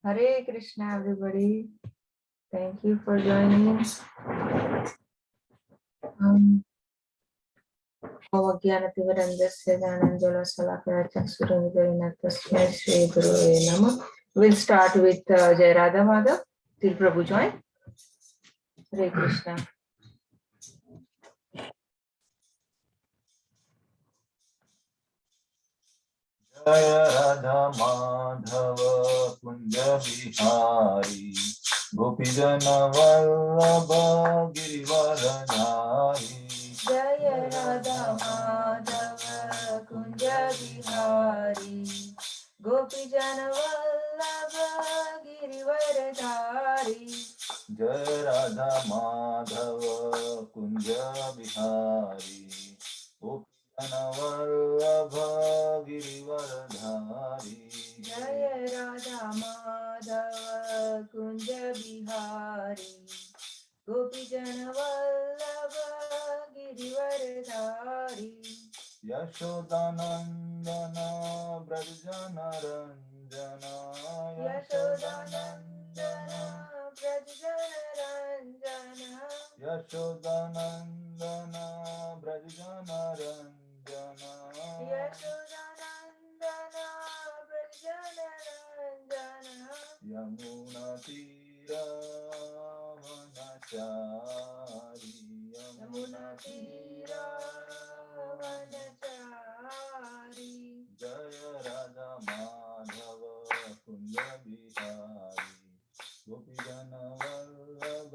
Hare Krishna, everybody. Thank you for joining. We'll start with Jai Radha Madhav till Prabhu join. Hare Krishna. जय राधा माधव कुंज बिहारी गोपीजन वल्लभ गिरिवरधारी। जय राधा माधव कुंज बिहारी गोपीजन वल्लभ गिरिवरधारी। जय राधा माधव कुंज बिहारी गोपीजन वल्लभ गिरिवरधारी। जय राधा माधव कुंज बिहारी गोपीजन वल्लभ गिरिवरधारी। यशोदानंदन ब्रजजन रंजन यशोदानंदन ब्रजजन रंजन यशोदानंदन ब्रजजन रंजन यशोदानंदन ब्रजजन रंजन यमुना तीरावनचारी यमुना तीरावनचारी। जय राधा माधव कुंज बिहारी गोपीजन वल्लभ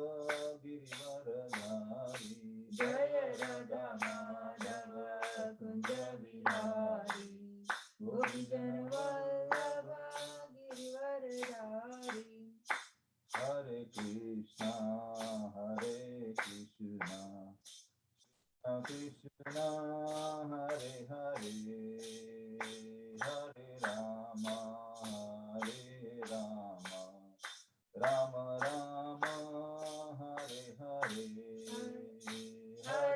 गिरिवरधारी। जय राधा माधव कुंज बिहारी गोपीजन वल्लभ गिरिवरधारी। हरे कृष्णा कृष्णा हरे हरे हरे राम राम राम हरे हरे। हरे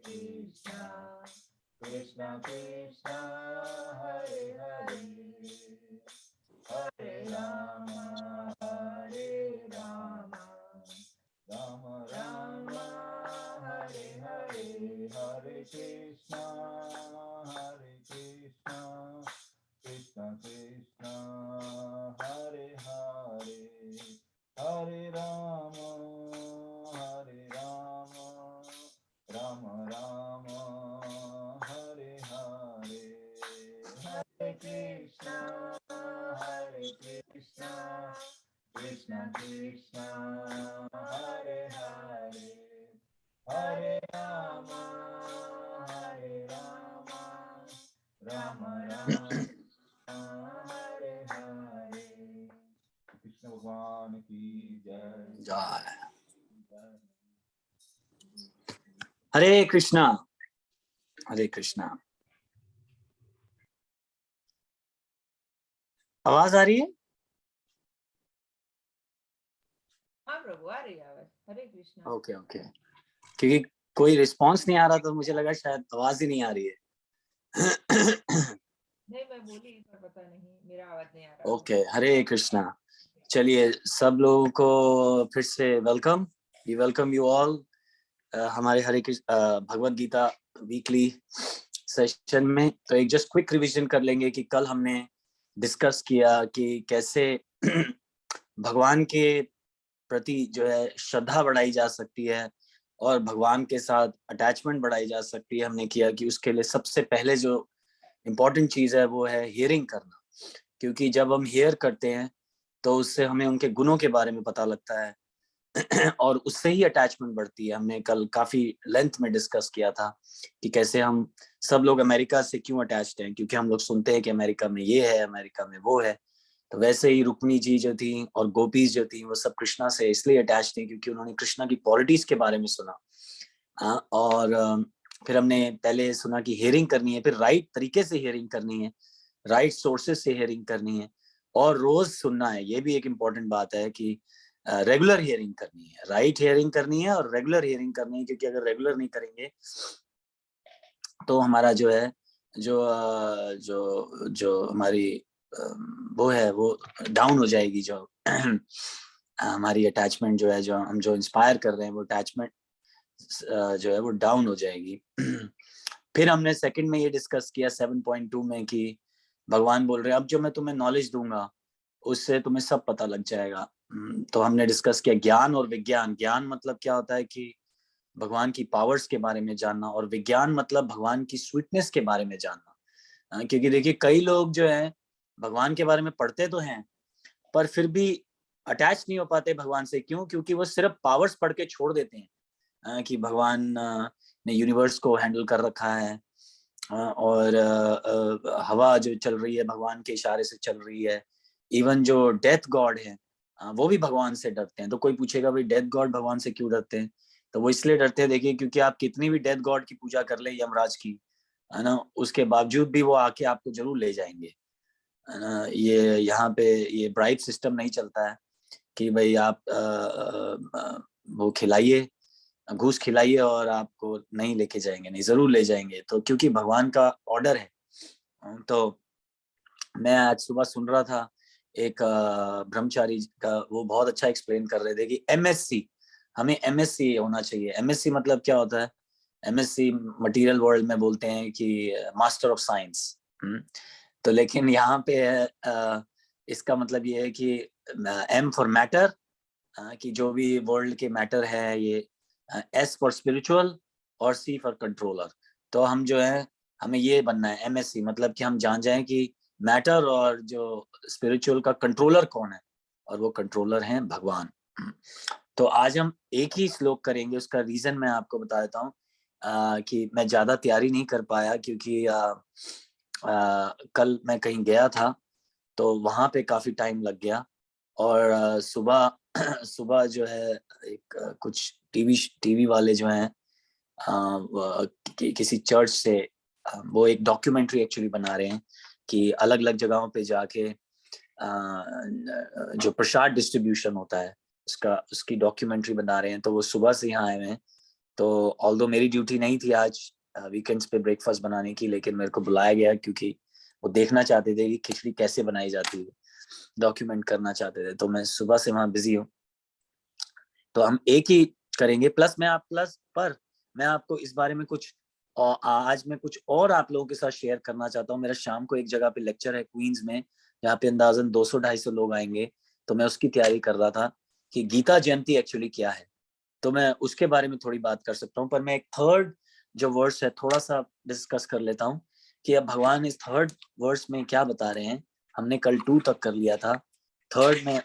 कृष्णा कृष्णा कृष्णा हरे हरे हरे राम राम राम हरे हरे। हरे कृष्णा कृष्णा कृष्णा हरे हरे हरे राम राम राम हरे हरे। हरे कृष्णा कृष्णा कृष्णा हरे हरे हरे राम राम राम हरे हरे। कृष्ण भगवान की जय जय। हरे कृष्णा हरे कृष्णा। आवाज आ रही है? हाँ प्रभु आ रही है आवाज। हरे कृष्णा। ओके ओके, क्योंकि कोई रिस्पांस नहीं आ रहा तो मुझे लगा शायद आवाज ही नहीं आ रही है। नहीं मैं बोली पर पता नहीं मेरा आवाज नहीं आ रहा। ओके, हरे कृष्णा। चलिए सब लोगों को फिर से welcome, we welcome you all हमारे हरे कृष्ण भगवत गीता वीकली सेशन में। तो एक जस्ट क्विक रिवीजन कर लेंगे कि कल हमने डिस्कस किया कि कैसे भगवान के प्रति जो है श्रद्धा बढ़ाई जा सकती है और भगवान के साथ अटैचमेंट बढ़ाई जा सकती है। हमने किया कि उसके लिए सबसे पहले जो इम्पोर्टेंट चीज है वो है हियरिंग करना, क्योंकि जब हम हियर करते हैं तो उससे हमें उनके गुणों के बारे में पता लगता है और उससे ही अटैचमेंट बढ़ती है। हमने कल काफी लेंथ में डिस्कस किया था कि कैसे हम सब लोग अमेरिका से क्यों अटैच्ड हैं, क्योंकि हम लोग सुनते हैं कि अमेरिका में ये है, अमेरिका में वो है। तो वैसे ही रुक्मिणी जी जो थी और गोपीज जो थी वो सब कृष्णा से इसलिए अटैच थी क्योंकि उन्होंने कृष्णा की क्वालिटीज के बारे में सुना। और फिर हमने पहले सुना कि हियरिंग करनी है, फिर राइट तरीके से हियरिंग करनी है, राइट सोर्सेज से हियरिंग करनी है और रोज सुनना है। ये भी एक इम्पोर्टेंट बात है कि रेगुलर हियरिंग करनी है, राइट हियरिंग करनी है और रेगुलर हियरिंग करनी है, क्योंकि अगर रेगुलर नहीं करेंगे तो हमारा जो है जो जो जो हमारी वो है वो डाउन हो जाएगी, जो हमारी अटैचमेंट जो है, जो हम जो इंस्पायर कर रहे हैं वो अटैचमेंट जो है वो डाउन हो जाएगी। फिर हमने सेकंड में ये डिस्कस किया 7.2 में कि भगवान बोल रहे हैं अब जो मैं तुम्हें नॉलेज दूंगा उससे तुम्हें सब पता लग जाएगा। तो हमने डिस्कस किया ज्ञान और विज्ञान। ज्ञान मतलब क्या होता है कि भगवान की पावर्स के बारे में जानना, और विज्ञान मतलब भगवान की स्वीटनेस के बारे में जानना। क्योंकि देखिए कई लोग जो है भगवान के बारे में पढ़ते तो हैं पर फिर भी अटैच नहीं हो पाते भगवान से। क्यों? क्योंकि वो सिर्फ पावर्स पढ़ के छोड़ देते हैं कि भगवान ने यूनिवर्स को हैंडल कर रखा है, और हवा जो चल रही है भगवान के इशारे से चल रही है। इवन जो डेथ गॉड है वो भी भगवान से डरते हैं। तो कोई पूछेगा भाई डेथ गॉड भगवान से क्यों डरते हैं? तो वो इसलिए डरते हैं, देखिए क्योंकि आप कितनी भी डेथ गॉड की पूजा कर ले यमराज की, है ना, उसके बावजूद भी वो आके आपको जरूर ले जाएंगे, है ना। ये यहाँ पे ये ब्राइब सिस्टम नहीं चलता है कि भाई आप वो खिलाइए, घूस खिलाइए और आपको नहीं लेके जाएंगे, नहीं, जरूर ले जाएंगे। तो क्योंकि भगवान का ऑर्डर है। तो मैं आज सुबह सुन रहा था एक ब्रह्मचारी का, वो बहुत अच्छा एक्सप्लेन कर रहे थे कि एमएससी, हमें एमएससी होना चाहिए। एमएससी मतलब क्या होता है? एमएससी मटेरियल वर्ल्ड में बोलते हैं कि मास्टर ऑफ साइंस। तो लेकिन यहाँ पे इसका मतलब ये है कि एम फॉर मैटर, कि जो भी वर्ल्ड के मैटर है ये, एस फॉर स्पिरिचुअल और सी फॉर कंट्रोलर। तो हम जो है हमें ये बनना है एमएससी, मतलब कि हम जान जाएं कि मैटर और जो स्पिरिचुअल का कंट्रोलर कौन है, और वो कंट्रोलर हैं भगवान। तो आज हम एक ही श्लोक करेंगे। उसका रीजन मैं आपको बता देता हूँ कि मैं ज्यादा तैयारी नहीं कर पाया क्योंकि कल मैं कहीं गया था तो वहां पे काफी टाइम लग गया। और सुबह सुबह जो है एक कुछ टीवी वाले जो हैं किसी चर्च से वो एक डॉक्यूमेंट्री एक्चुअली बना रहे हैं कि अलग अलग जगहों पे जाके जो प्रसाद डिस्ट्रीब्यूशन होता है उसकी डॉक्यूमेंट्री बना रहे हैं। तो वो सुबह से यहाँ आए हुए हैं। तो ऑल्दो मेरी ड्यूटी नहीं थी आज वीकेंड्स पे ब्रेकफास्ट बनाने की, लेकिन मेरे को बुलाया गया क्योंकि वो देखना चाहते थे कि खिचड़ी कैसे बनाई जाती है, डॉक्यूमेंट करना चाहते थे। तो मैं सुबह से वहां बिजी हूँ। तो हम एक ही करेंगे। पर मैं आपको इस बारे में कुछ और आज मैं कुछ और आप लोगों के साथ शेयर करना चाहता हूँ। मेरा शाम को एक जगह पे लेक्चर है क्वींस में, जहाँ पे अंदाजन 200-250 लोग आएंगे। तो मैं उसकी तैयारी कर रहा था कि गीता जयंती एक्चुअली क्या है। तो मैं उसके बारे में थोड़ी बात कर सकता हूँ। पर मैं एक थर्ड जो वर्स है थोड़ा सा डिस्कस कर लेता हूँ कि अब भगवान इस थर्ड वर्स में क्या बता रहे हैं। हमने कल 2 तक कर लिया था। थर्ड में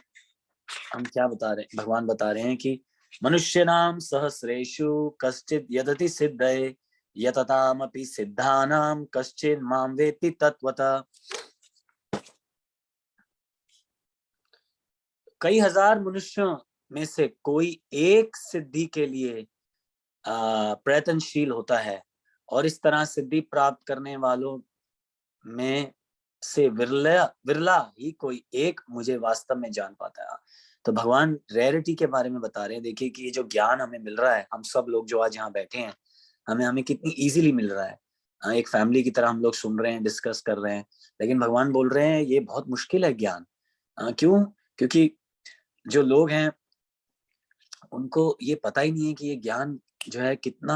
हम क्या बता रहे हैं? भगवान बता रहे हैं कि मनुष्य नाम सहस्रेशु कश्चित यदति सिद्धये यततामपि सिद्धानाम कश्चित माम वेत्ति तत्वतः। कई हजार मनुष्यों में से कोई एक सिद्धि के लिए प्रयत्नशील होता है, और इस तरह सिद्धि प्राप्त करने वालों में से विरला विरला ही कोई एक मुझे वास्तव में जान पाता है। तो भगवान रेयरिटी के बारे में बता रहे हैं। देखिए कि ये जो ज्ञान हमें मिल रहा है, हम सब लोग जो आज यहाँ बैठे हैं, हमें कितनी इजीली मिल रहा है। एक फैमिली की तरह हम लोग सुन रहे हैं, डिस्कस कर रहे हैं। लेकिन भगवान बोल रहे हैं ये बहुत मुश्किल है ज्ञान। क्यों? क्योंकि जो लोग हैं उनको ये पता ही नहीं है कि ये ज्ञान जो है कितना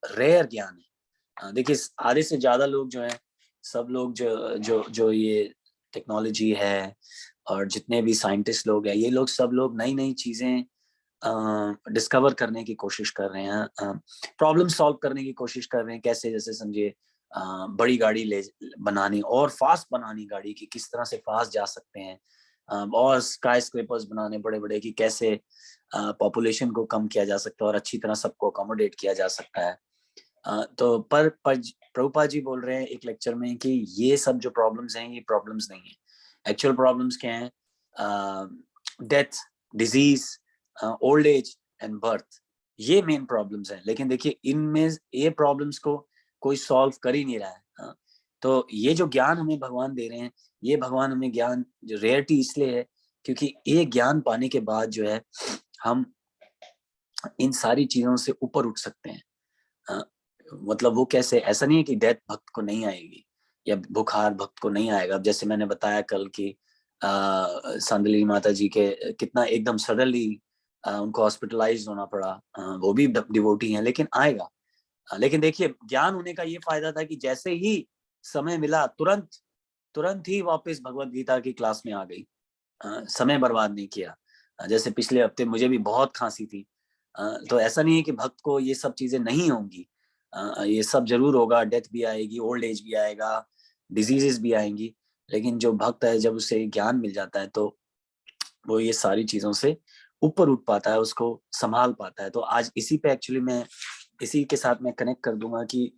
रेयर ज्ञान है। देखिए आधे से ज्यादा लोग जो है, सब लोग जो ये टेक्नोलॉजी है और जितने भी साइंटिस्ट लोग हैं, ये लोग सब लोग नई नई चीजें डिस्कवर करने की कोशिश कर रहे हैं, प्रॉब्लम सॉल्व करने की कोशिश कर रहे हैं। कैसे? जैसे समझिए बड़ी गाड़ी बनानी और फास्ट बनानी गाड़ी की, किस तरह से फास्ट जा सकते हैं, और स्काई स्क्रेपर्स बनाने बड़े बड़े की कैसे पॉपुलेशन को कम किया जा सकता है और अच्छी तरह सबको अकोमोडेट किया जा सकता है। तो पर प्रभुपाद जी बोल रहे हैं एक लेक्चर में कि ये सब जो प्रॉब्लम्स हैं ये प्रॉब्लम्स नहीं है। एक्चुअल प्रॉब्लम्स क्या हैं? Death, disease, old age and birth, ये मेन प्रॉब्लम्स हैं। लेकिन देखिए इनमें ये प्रॉब्लम्स को कोई सॉल्व कर ही नहीं रहा है। तो ये जो ज्ञान हमें भगवान दे रहे हैं, ये भगवान हमें ज्ञान जो रेयरिटी इसलिए है क्योंकि ये ज्ञान पाने के बाद जो है हम इन सारी चीजों से ऊपर उठ सकते हैं। मतलब वो कैसे? ऐसा नहीं है कि डेथ भक्त को नहीं आएगी, या बुखार भक्त को नहीं आएगा। अब जैसे मैंने बताया कल कि सांदली माता जी के कितना एकदम सडनली उनको हॉस्पिटलाइज होना पड़ा, वो भी डिवोटी हैं, लेकिन आएगा। लेकिन देखिए ज्ञान होने का ये फायदा था कि जैसे ही समय मिला तुरंत ही वापस भगवत गीता की क्लास में आ गई, समय बर्बाद नहीं किया। जैसे पिछले हफ्ते मुझे भी बहुत खांसी थी, तो ऐसा नहीं है कि भक्त को ये सब चीजें नहीं होंगी, ये सब जरूर होगा, डेथ भी आएगी, ओल्ड एज भी आएगा, डिजीजेस भी आएंगी, लेकिन जो भक्त है जब उसे ज्ञान मिल जाता है तो वो ये सारी चीजों से ऊपर उठ पाता है, उसको संभाल पाता है। तो आज इसी पे एक्चुअली मैं इसी के साथ मैं कनेक्ट कर दूंगा कि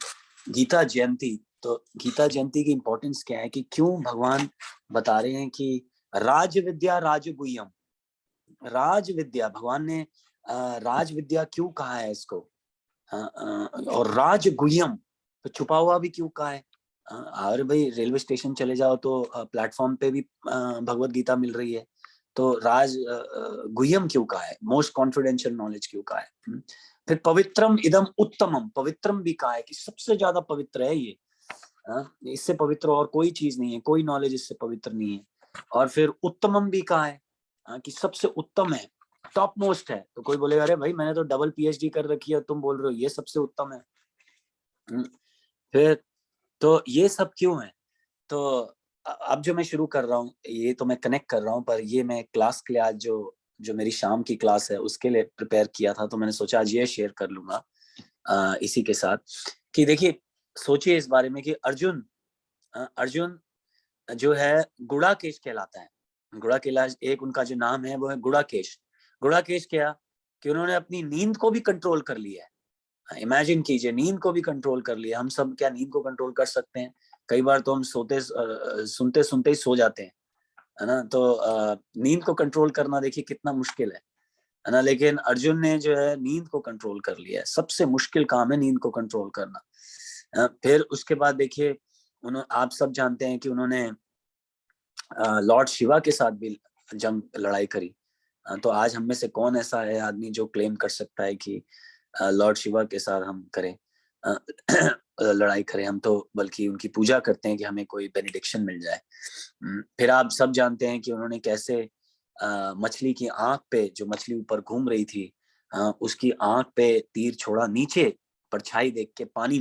गीता जयंती, तो गीता जयंती की इंपॉर्टेंस क्या है, कि क्यों भगवान बता रहे हैं कि राज विद्या राजगुह्यम, राज विद्या, भगवान ने राज विद्या क्यों कहा है इसको, और राजगुह्यम तो छुपा हुआ भी क्यों कहा है। अरे भाई रेलवे स्टेशन चले जाओ तो प्लेटफॉर्म पे भी भगवत गीता मिल रही है, तो राज गुह्यम क्यों कहा है, मोस्ट कॉन्फिडेंशियल नॉलेज क्यों कहा है। फिर पवित्रम इदम उत्तमम, पवित्रम भी कहा है कि सबसे ज्यादा पवित्र है ये, इससे पवित्र और कोई चीज नहीं है, कोई नॉलेज इससे पवित्र नहीं है। और फिर उत्तमम भी कहा है कि सबसे उत्तम है, टॉप मोस्ट है। तो कोई बोलेगा अरे भाई मैंने तो डबल पीएचडी कर रखी है, तुम बोल रहे हो ये सबसे उत्तम है। फिर तो ये सब क्यों है। तो अब जो मैं शुरू कर रहा हूँ ये तो मैं कनेक्ट कर रहा हूँ, पर ये मैं क्लास के लिए आज जो मेरी शाम की क्लास है उसके लिए प्रिपेयर किया था, तो मैंने सोचा आज ये शेयर कर लूंगा इसी के साथ। कि देखिए सोचिए इस बारे में कि अर्जुन जो है गुड़ाकेश कहलाता है। गुड़ाकेश एक उनका जो नाम है वो है गुड़ाकेश। गुड़ाकेश क्या कि उन्होंने अपनी नींद को भी कंट्रोल कर लिया है। इमेजिन कीजिए, नींद को भी कंट्रोल कर लिया। हम सब क्या नींद को कंट्रोल कर सकते हैं? कई बार तो हम सुनते सुनते ही सो जाते हैं, है ना। तो नींद को कंट्रोल करना देखिए कितना मुश्किल है ना। लेकिन अर्जुन ने जो है नींद को कंट्रोल कर लिया है। सबसे मुश्किल काम है नींद को कंट्रोल करना। फिर उसके बाद देखिए आप सब जानते हैं कि उन्होंने लॉर्ड शिवा के साथ भी लड़ाई करी। तो आज हम में से कौन ऐसा है आदमी जो क्लेम कर सकता है कि लॉर्ड शिवा के साथ हम करें लड़ाई करें। हम तो बल्कि उनकी पूजा करते हैं कि हमें कोई बेनिडिक्शन मिल जाए। फिर आप सब जानते हैं कि उन्होंने कैसे मछली की आंख पे, जो मछली ऊपर घूम रही थी, उसकी आंख पे तीर छोड़ा, नीचे परछाई देख के, पानी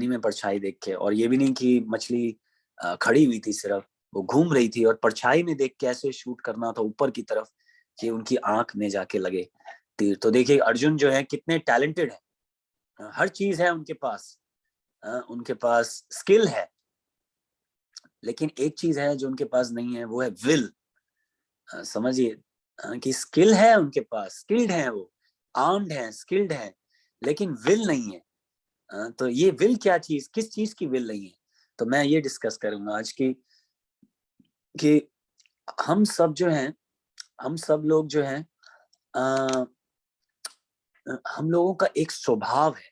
में परछाई देख के। और ये भी नहीं कि मछली खड़ी हुई थी, सिर्फ वो घूम रही थी, और परछाई में देख के ऐसे शूट करना था ऊपर की तरफ कि उनकी आंख में जाके लगे तीर। तो देखिए अर्जुन जो है कितने टैलेंटेड है, हर चीज है उनके पास स्किल है। लेकिन एक चीज है जो उनके पास नहीं है, वो है विल। समझिए कि स्किल है उनके पास, स्किल्ड है वो, आर्म्ड है, स्किल्ड है, लेकिन विल नहीं है। तो ये विल क्या चीज, किस चीज की विल नहीं है, तो मैं ये डिस्कस करूंगा आज की कि हम सब जो हैं, हम सब लोग जो हैं, हम लोगों का एक स्वभाव है।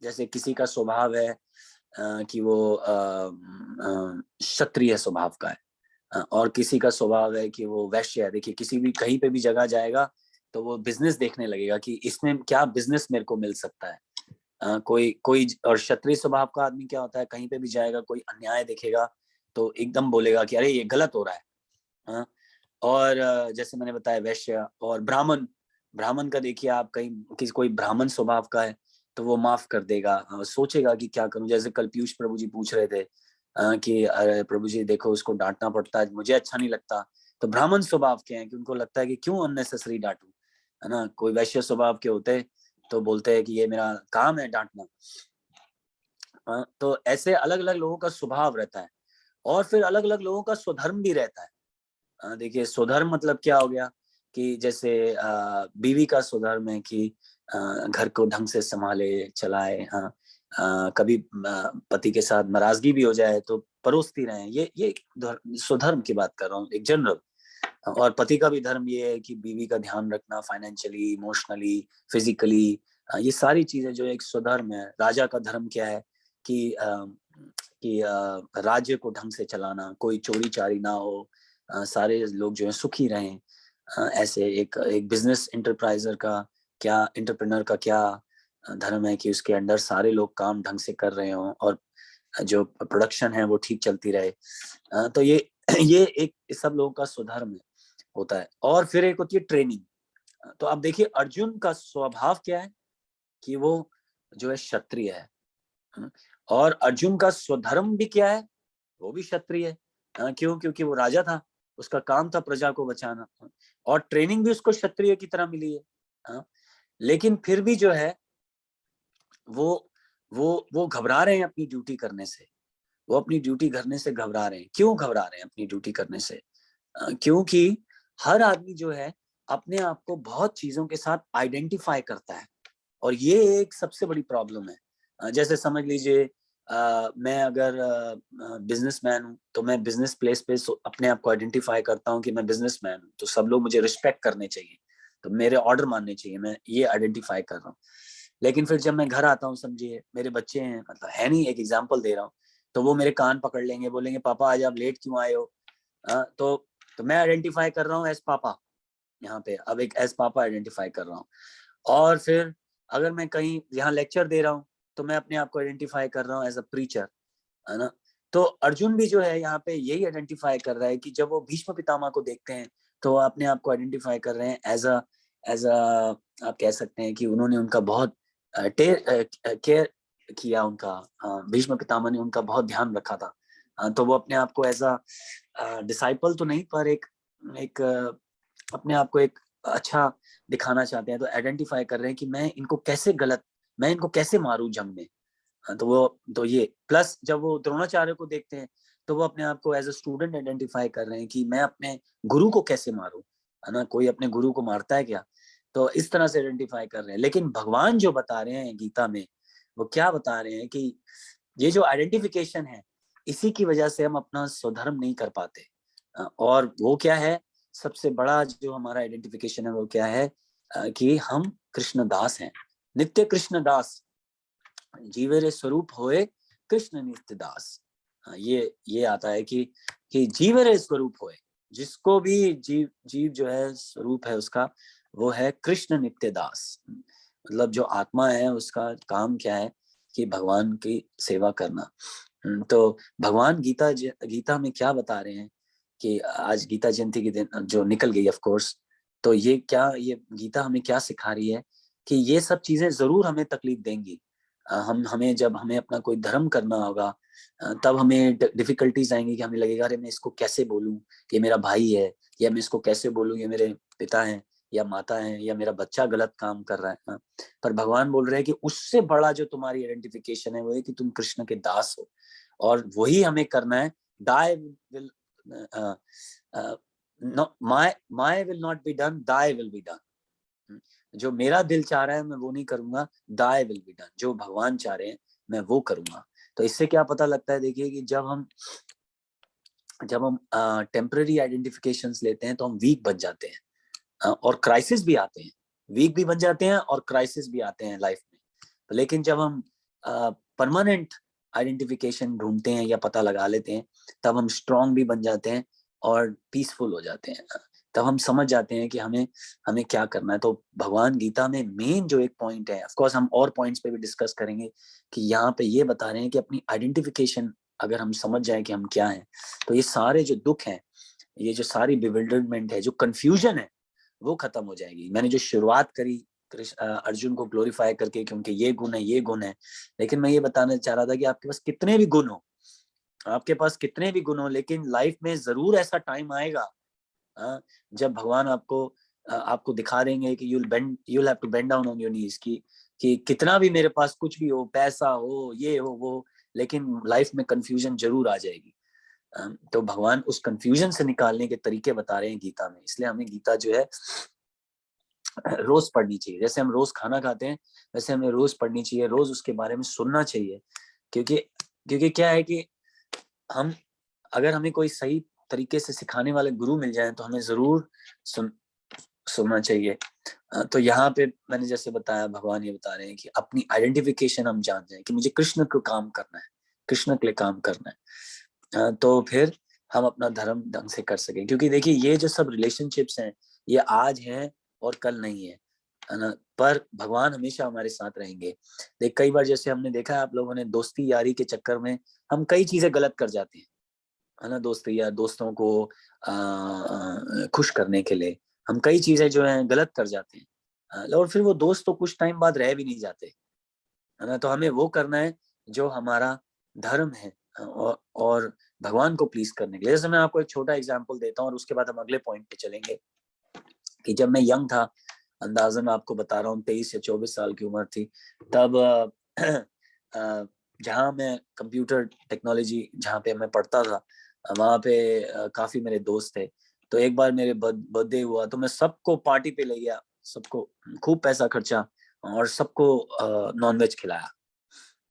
जैसे किसी का स्वभाव है कि वो क्षत्रिय स्वभाव का है, और किसी का स्वभाव है कि वो वैश्य है। देखिए किसी भी कहीं पे भी जगह जाएगा तो वो बिजनेस देखने लगेगा कि इसमें क्या बिजनेस मेरे को मिल सकता है। कोई कोई और क्षत्रिय स्वभाव का आदमी क्या होता है, कहीं पे भी जाएगा कोई अन्याय देखेगा तो एकदम बोलेगा कि अरे ये गलत हो रहा है। और जैसे मैंने बताया वैश्य और ब्राह्मण, ब्राह्मण का देखिए आप कहीं किसी कोई ब्राह्मण स्वभाव का है तो वो माफ कर देगा, सोचेगा कि क्या करूं। जैसे कल पीयूष प्रभु जी पूछ रहे थे कि अरे प्रभु जी देखो उसको डांटना पड़ता है, मुझे अच्छा नहीं लगता। तो ब्राह्मण स्वभाव के हैं कि उनको लगता है कि क्यों अननेसेसरी डांटू, है ना। कोई वैश्य स्वभाव के होते तो बोलते हैं कि ये मेरा काम है डांटना। तो ऐसे अलग अलग लोगों का स्वभाव रहता है, और फिर अलग अलग लोगों का स्वधर्म भी रहता है। देखिए स्वधर्म मतलब क्या हो गया कि जैसे बीवी का स्वधर्म है कि घर को ढंग से संभाले चलाए। कभी पति के साथ नाराजगी भी हो जाए तो परोसती रहे। ये स्वधर्म की बात कर रहा हूँ, एक जनरल। और पति का भी धर्म ये है कि बीवी का ध्यान रखना, फाइनेंशियली, इमोशनली, फिजिकली, ये सारी चीजें जो एक स्वधर्म है। राजा का धर्म क्या है कि राज्य को ढंग से चलाना, कोई चोरी चारी ना हो, सारे लोग जो है सुखी रहें। ऐसे एक बिजनेस एंटरप्राइजर का क्या, एंटरप्रेन्योर का क्या धर्म है कि उसके अंडर सारे लोग काम ढंग से कर रहे हों, और जो प्रोडक्शन है वो ठीक चलती रहे। तो ये एक सब लोगों का स्वधर्म होता है। और फिर एक होती है ट्रेनिंग। तो आप देखिए अर्जुन का स्वभाव क्या है कि वो जो है क्षत्रिय है, और अर्जुन का स्वधर्म भी क्या है, वो भी क्षत्रिय है। क्यों? क्योंकि वो राजा था, उसका काम था प्रजा को बचाना, और ट्रेनिंग भी उसको क्षत्रिय की तरह मिली है। लेकिन फिर भी जो है वो घबरा रहे हैं अपनी ड्यूटी करने से। वो अपनी ड्यूटी करने से घबरा रहे हैं। क्यों घबरा रहे हैं अपनी ड्यूटी करने से? क्योंकि हर आदमी जो है अपने आप को बहुत चीजों के साथ आइडेंटिफाई करता है, और ये एक सबसे बड़ी प्रॉब्लम है। जैसे समझ लीजिए मैं अगर बिजनेसमैन हूँ तो मैं बिजनेस प्लेस पे अपने आप को आइडेंटिफाई करता हूँ कि मैं बिजनेसमैन हूँ, तो सब लोग मुझे रिस्पेक्ट करने चाहिए, तो मेरे ऑर्डर मानने चाहिए, मैं ये आइडेंटिफाई कर रहा हूँ। लेकिन फिर जब मैं घर आता हूँ, समझिए मेरे बच्चे हैं, मतलब है नहीं, एक एग्जाम्पल दे रहा हूँ, तो वो मेरे कान पकड़ लेंगे, बोलेंगे पापा आज आप लेट क्यों आए हो? तो मैं आइडेंटिफाई कर रहा हूँ एज पापा, यहाँ पे अब एक एज पापा आइडेंटिफाई कर रहा हूँ। और फिर अगर मैं कहीं यहाँ लेक्चर दे रहा हूँ तो मैं अपने आप को आइडेंटिफाई कर रहा हूँ एज अ प्रीचर, है ना। तो अर्जुन भी जो है यहाँ पे यही आइडेंटिफाई कर रहा है कि जब वो भीष्म पितामह को देखते हैं तो वो अपने आप को आइडेंटिफाई कर रहे हैं एज अ आप कह सकते हैं कि उन्होंने उनका बहुत केयर किया, उनका भीष्म पितामह ने उनका बहुत ध्यान रखा था। तो वो अपने आप को एज अ डिसाइपल तो नहीं, पर एक अपने आप को एक अच्छा दिखाना चाहते हैं, तो आइडेंटिफाई कर रहे हैं कि मैं इनको कैसे मारूं जंग में। तो ये प्लस जब वो द्रोणाचार्य को देखते हैं तो वो अपने आप को एज अ स्टूडेंट आइडेंटिफाई कर रहे हैं कि मैं अपने गुरु को कैसे मारूं, है ना। कोई अपने गुरु को मारता है क्या? तो इस तरह से आइडेंटिफाई कर रहे हैं। लेकिन भगवान जो बता रहे हैं गीता में, वो क्या बता रहे हैं कि ये जो आइडेंटिफिकेशन है, इसी की वजह से हम अपना स्वधर्म नहीं कर पाते। और वो क्या है, सबसे बड़ा जो हमारा आइडेंटिफिकेशन है वो क्या है, कि हम कृष्ण दास हैं, नित्य कृष्ण दास, जीवेरे स्वरूप होए कृष्ण नित्य दास। ये आता है कि जीवेरे स्वरूप होए, जिसको भी जीव जो है स्वरूप है उसका, वो है कृष्ण नित्य दास। मतलब जो आत्मा है उसका काम क्या है कि भगवान की सेवा करना। तो भगवान गीता में क्या बता रहे हैं कि आज गीता जयंती के दिन जो निकल गई ऑफ कोर्स, तो ये गीता हमें क्या सिखा रही है कि ये सब चीजें जरूर हमें तकलीफ देंगी। जब हमें अपना कोई धर्म करना होगा, तब हमें डिफिकल्टीज आएंगी कि हमें लगेगा अरे मैं इसको कैसे बोलूं कि मेरा भाई है, या मैं इसको कैसे बोलूं ये मेरे पिता हैं या माता है, या मेरा बच्चा गलत काम कर रहा है। पर भगवान बोल रहे हैं कि उससे बड़ा जो तुम्हारी आइडेंटिफिकेशन है वो है कि तुम कृष्ण के दास हो, और वही हमें करना है। दाय will my will not be done, दाय विल बी डन। जो मेरा दिल चाह रहा है मैं वो नहीं करूंगा, दाय विल बी डन, जो भगवान चाह रहे हैं मैं वो करूंगा। तो इससे क्या पता लगता है, देखिए कि जब हम टेम्पररी आइडेंटिफिकेशंस लेते हैं तो हम वीक बन जाते हैं, और क्राइसिस भी आते हैं। वीक भी बन जाते हैं और क्राइसिस भी आते हैं लाइफ में। लेकिन जब हम परमानेंट आइडेंटिफिकेशन ढूंढते हैं या पता लगा लेते हैं, तब हम स्ट्रांग भी बन जाते हैं और पीसफुल हो जाते हैं। तब हम समझ जाते हैं कि हमें क्या करना है। तो भगवान गीता में मेन जो एक पॉइंट है, ऑफ कोर्स हम और पॉइंट्स पे भी डिस्कस करेंगे, कि यहाँ पे ये बता रहे हैं कि अपनी आइडेंटिफिकेशन अगर हम समझ जाए कि हम क्या हैं, तो ये सारे जो दुख हैं, ये जो सारी बिविल्डरमेंट है, जो कंफ्यूजन है, वो खत्म हो जाएगी। मैंने जो शुरुआत करी अर्जुन को ग्लोरीफाई करके, क्योंकि ये गुण है ये गुण है, लेकिन मैं ये बताना चाह रहा था कि आपके पास कितने भी गुण हो, आपके पास कितने भी गुण हो, लेकिन लाइफ में जरूर ऐसा टाइम आएगा जब भगवान आपको दिखा देंगे कि you'll have to bend down on your knees, कि कितना भी मेरे पास कुछ भी हो, पैसा हो, ये हो वो, लेकिन लाइफ में कंफ्यूजन जरूर आ जाएगी। तो भगवान उस कंफ्यूजन से निकालने के तरीके बता रहे हैं गीता में। इसलिए हमें गीता जो है रोज पढ़नी चाहिए। जैसे हम रोज खाना खाते हैं वैसे हमें रोज पढ़नी चाहिए, रोज उसके बारे में सुनना चाहिए। क्योंकि क्या है कि अगर हमें कोई सही तरीके से सिखाने वाले गुरु मिल जाए तो हमें जरूर सुनना चाहिए। तो यहाँ पे मैंने जैसे बताया, भगवान ये बता रहे हैं कि अपनी आइडेंटिफिकेशन हम जान जाए कि मुझे कृष्ण को काम करना है, कृष्ण के लिए काम करना है, तो फिर हम अपना धर्म ढंग से कर सकें। क्योंकि देखिए ये जो सब रिलेशनशिप्स हैं ये आज हैं और कल नहीं है ना। पर भगवान हमेशा हमारे साथ रहेंगे। देख कई बार जैसे हमने देखा है, आप लोगों ने दोस्ती यारी के चक्कर में हम कई चीजें गलत कर जाते हैं, है ना। दोस्ती या दोस्तों को खुश करने के लिए हम कई चीजें जो है गलत कर जाते हैं, और फिर वो दोस्त तो कुछ टाइम बाद रह भी नहीं जाते, है ना। तो हमें वो करना है जो हमारा धर्म है, और भगवान को प्लीज करने के लिए। जैसे मैं आपको एक छोटा एग्जांपल देता हूँ और उसके बाद हम अगले पॉइंट पे चलेंगे। कि जब मैं यंग था, अंदाजन आपको बता रहा हूँ 23 या 24 साल की उम्र थी, तब जहाँ मैं कंप्यूटर टेक्नोलॉजी जहाँ पे मैं पढ़ता था, वहाँ पे काफी मेरे दोस्त थे। तो एक बार मेरे बर्थडे हुआ तो मैं सबको पार्टी पे ले गया, सबको खूब पैसा खर्चा और सबको नॉनवेज खिलाया,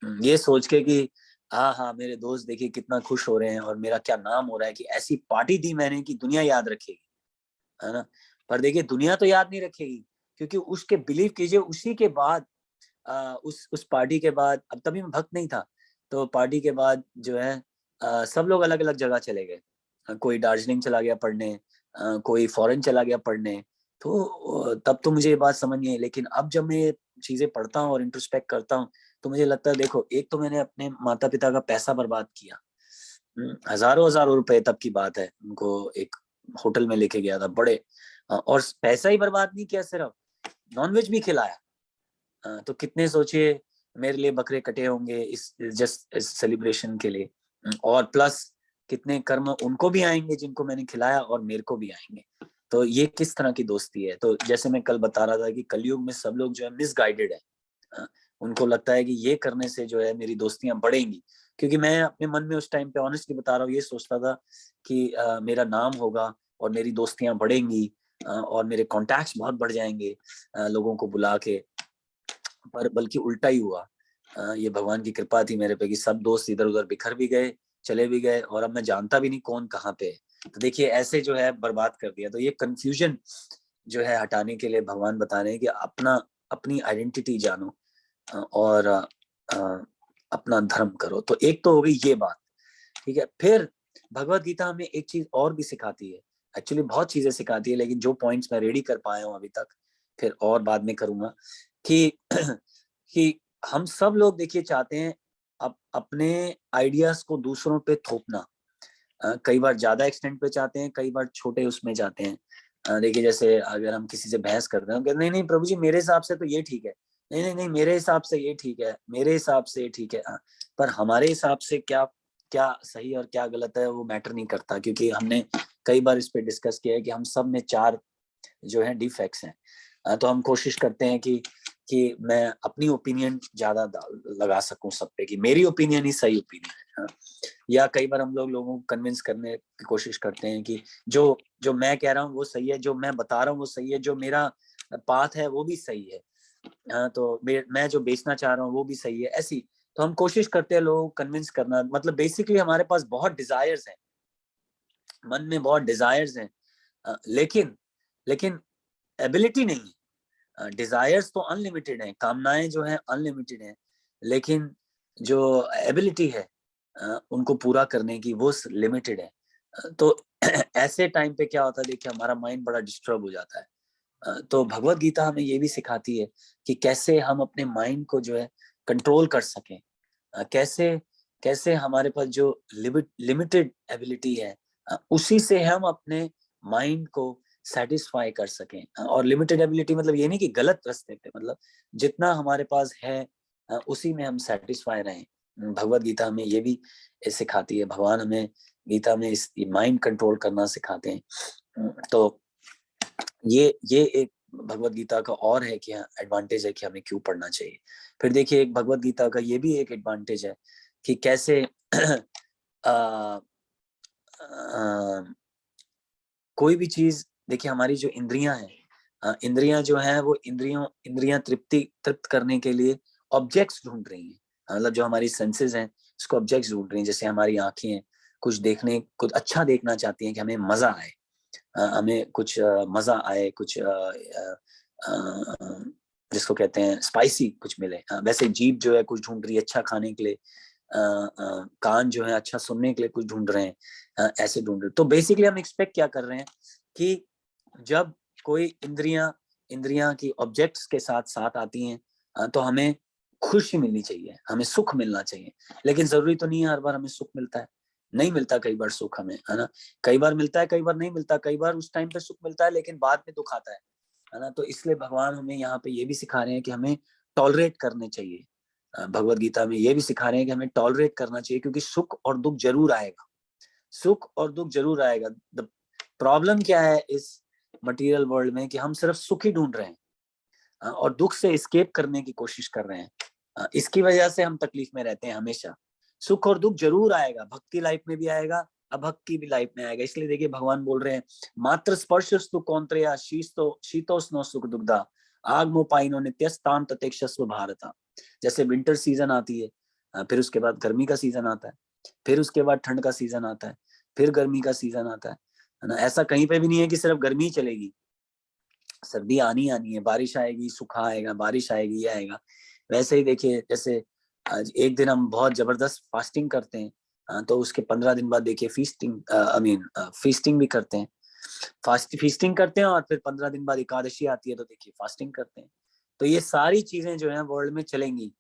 ये सोच के कि हाँ मेरे दोस्त देखिए कितना खुश हो रहे हैं और मेरा क्या नाम हो रहा है कि ऐसी पार्टी दी मैंने कि दुनिया याद रखेगी, है ना। पर देखिए दुनिया तो याद नहीं रखेगी, क्योंकि उसके बिलीव कीजिए उसी के बाद उस पार्टी के बाद, अब तभी मैं भक्त नहीं था, तो पार्टी के बाद जो है सब लोग अलग अलग जगह चले गए। कोई दार्जिलिंग चला गया पढ़ने, कोई फॉरेन चला गया पढ़ने। तो तब तो मुझे ये बात समझ नहीं आई, लेकिन अब जब मैं ये चीजें पढ़ता हूँ और इंट्रोस्पेक्ट करता हूँ तो मुझे लगता है देखो, एक तो मैंने अपने माता पिता का पैसा बर्बाद किया, हजारों हजारों रुपए तब की बात है, उनको एक होटल में लेके गया था बड़े, और पैसा ही बर्बाद नहीं किया, सिर्फ नॉनवेज भी खिलाया। तो कितने सोचिए मेरे लिए बकरे कटे होंगे इस जस्ट इस सेलिब्रेशन के लिए, और प्लस कितने कर्म उनको भी आएंगे जिनको मैंने खिलाया और मेरे को भी आएंगे। तो ये किस तरह की दोस्ती है। तो जैसे मैं कल बता रहा था कि कलयुग में सब लोग जो है मिसगाइडेड है, उनको लगता है कि ये करने से जो है मेरी दोस्तियां बढ़ेंगी, क्योंकि मैं अपने मन में उस टाइम पे ऑनेस्टली बता रहा हूँ ये सोचता था कि मेरा नाम होगा और मेरी दोस्तियां बढ़ेंगी, और मेरे कॉन्टैक्ट्स बहुत बढ़ जाएंगे लोगों को बुला के। पर बल्कि उल्टा ही हुआ। ये भगवान की कृपा थी मेरे पे कि सब दोस्त इधर उधर बिखर भी गए, चले भी गए, और अब मैं जानता भी नहीं कौन कहाँ पे है। तो देखिए ऐसे जो है बर्बाद कर दिया। तो ये कंफ्यूजन जो है हटाने के लिए भगवान बता रहे हैं कि अपनी आइडेंटिटी जानो, और अपना धर्म करो। तो एक तो हो गई ये बात, ठीक है। फिर भगवत गीता हमें एक चीज और भी सिखाती है, एक्चुअली बहुत चीजें सिखाती है, लेकिन जो पॉइंट्स मैं रेडी कर पाया हूँ अभी तक, फिर और बाद में करूंगा, कि कि हम सब लोग देखिए चाहते हैं अपने आइडियाज को दूसरों पे थोपना, कई बार ज्यादा एक्सटेंट पे चाहते हैं, कई बार छोटे उसमें जाते हैं। देखिए जैसे अगर हम किसी से बहस करते हैं, नहीं नहीं प्रभु जी मेरे हिसाब से तो ये ठीक है, नहीं नहीं नहीं मेरे हिसाब से ये ठीक है, मेरे हिसाब से ये ठीक है। पर हमारे हिसाब से क्या क्या सही और क्या गलत है वो मैटर नहीं करता, क्योंकि हमने कई बार इस पे डिस्कस किया है कि हम सब में 4 जो है डिफेक्ट्स हैं। तो हम कोशिश करते हैं कि मैं अपनी ओपिनियन ज्यादा लगा सकूं सब पे, कि मेरी ओपिनियन ही सही ओपिनियन है। या कई बार हम लोगों को कन्विंस करने की कोशिश करते हैं कि जो जो मैं कह रहा हूँ वो सही है, जो मैं बता रहा हूँ वो सही है, जो मेरा पाथ है वो भी सही है। तो मैं जो बेचना चाह रहा हूँ वो भी सही है, ऐसी। तो हम कोशिश करते हैं लोगों को कन्विंस करना, मतलब बेसिकली हमारे पास बहुत डिजायर्स हैं, मन में बहुत डिजायर्स हैं, लेकिन लेकिन एबिलिटी नहीं है। डिजायर्स तो अनलिमिटेड हैं, कामनाएं जो हैं अनलिमिटेड हैं, लेकिन जो एबिलिटी है उनको पूरा करने की वो लिमिटेड है। तो ऐसे टाइम पे क्या होता है, देखिए हमारा माइंड बड़ा डिस्टर्ब हो जाता है। तो भगवत गीता हमें ये भी सिखाती है कि कैसे हम अपने माइंड को जो है कंट्रोल कर सकें, कैसे कैसे हमारे पास जो लिमिटेड एबिलिटी है उसी से हम अपने माइंड को सेटिस्फाई कर सकें। और लिमिटेड एबिलिटी मतलब ये नहीं कि गलत रास्ते पे, मतलब जितना हमारे पास है उसी में हम सेटिस्फाई रहें। भगवत गीता हमें ये भी सिखाती है, भगवान हमें गीता में इस माइंड कंट्रोल करना सिखाते हैं। तो ये एक भगवत गीता का और है कि एडवांटेज है कि हमें क्यों पढ़ना चाहिए। फिर देखिए एक भगवत गीता का ये भी एक एडवांटेज है कि कैसे आ, आ, कोई भी चीज, देखिए हमारी जो इंद्रियां हैं, इंद्रियां जो हैं वो इंद्रियां तृप्त करने के लिए ऑब्जेक्ट्स ढूंढ रही हैं। मतलब जो हमारी सेंसेस हैं उसको ऑब्जेक्ट्स ढूंढ रही हैं। जैसे हमारी आंखें हैं, कुछ अच्छा देखना चाहती हैं कि हमें मजा आए, हमें कुछ मजा आए, कुछ जिसको कहते हैं स्पाइसी कुछ मिले। वैसे जीभ जो है कुछ ढूंढ रही है अच्छा खाने के लिए, कान जो है अच्छा सुनने के लिए कुछ ढूंढ रहे हैं, ऐसे ढूंढ रहे। तो बेसिकली हम एक्सपेक्ट क्या कर रहे हैं कि जब कोई इंद्रियां इंद्रियां की ऑब्जेक्ट्स के साथ साथ आती हैं तो हमें खुशी मिलनी चाहिए, हमें सुख मिलना चाहिए। लेकिन जरूरी तो नहीं है हर बार हमें सुख मिलता है, नहीं मिलता कई बार सुख हमें, है ना। कई बार मिलता है, कई बार नहीं मिलता, कई बार उस टाइम पे सुख मिलता है लेकिन बाद में दुख आता है ना। तो इसलिए भगवान हमें यहाँ पे ये भी सिखा रहे हैं कि हमें टॉलरेट करने चाहिए। भगवत गीता में ये भी सिखा रहे हैं कि हमें टॉलरेट करना चाहिए, क्योंकि सुख और दुख जरूर आएगा, सुख और दुख जरूर आएगा। द प्रॉब्लम क्या है इस मटेरियल वर्ल्ड में कि हम सिर्फ सुख ही ढूंढ रहे हैं और दुख से एस्केप करने की कोशिश कर रहे हैं। इसकी वजह से हम तकलीफ में रहते हैं हमेशा। सुख और दुख जरूर आएगा, भक्त की लाइफ में भी आएगा, अभक्त की भी लाइफ में आएगा। इसलिए देखिए भगवान बोल रहे हैं, मात्र स्पर्शस्तु कौन्त्रेया शीतोष्णो सुख दुग्धा आगमो पाइनो नित्यस्ताम ततेक्षस्व भारता। जैसे विंटर सीजन आती है, फिर उसके बाद गर्मी का सीजन आता है, फिर उसके बाद ठंड का सीजन आता है, फिर गर्मी का सीजन आता है ना। ऐसा कहीं पे भी नहीं है कि सिर्फ गर्मी चलेगी, सर्दी आनी आनी है, बारिश आएगी, सूखा आएगा, बारिश आएगी, ये आएगा। वैसे ही देखिए, जैसे आज एक दिन हम बहुत जबरदस्त फास्टिंग करते हैं तो उसके 15 दिन बाद देखिए फीस्टिंग भी करते हैं, फीस्टिंग करते हैं और फिर 15 दिन बाद एकादशी आती है तो देखिए फास्टिंग करते हैं। तो ये सारी चीजें जो है वर्ल्ड में चलेंगी।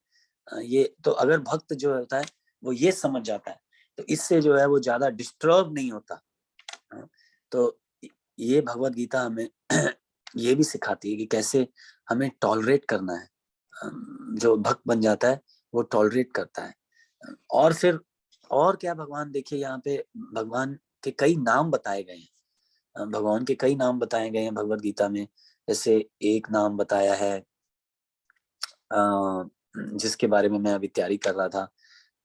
ये तो अगर भक्त जो होता है वो ये समझ जाता है तो इससे जो है वो ज्यादा डिस्टर्ब नहीं होता। तो ये भगवत गीता हमें ये भी सिखाती है कि कैसे हमें टॉलरेट करना है। जो भक्त बन जाता है वो टॉलरेट करता है। और फिर और क्या, भगवान देखिए यहाँ पे भगवान के कई नाम बताए गए हैं, भगवान के कई नाम बताए गए हैं भगवत गीता में। जैसे एक नाम बताया है जिसके बारे में मैं अभी तैयारी कर रहा था,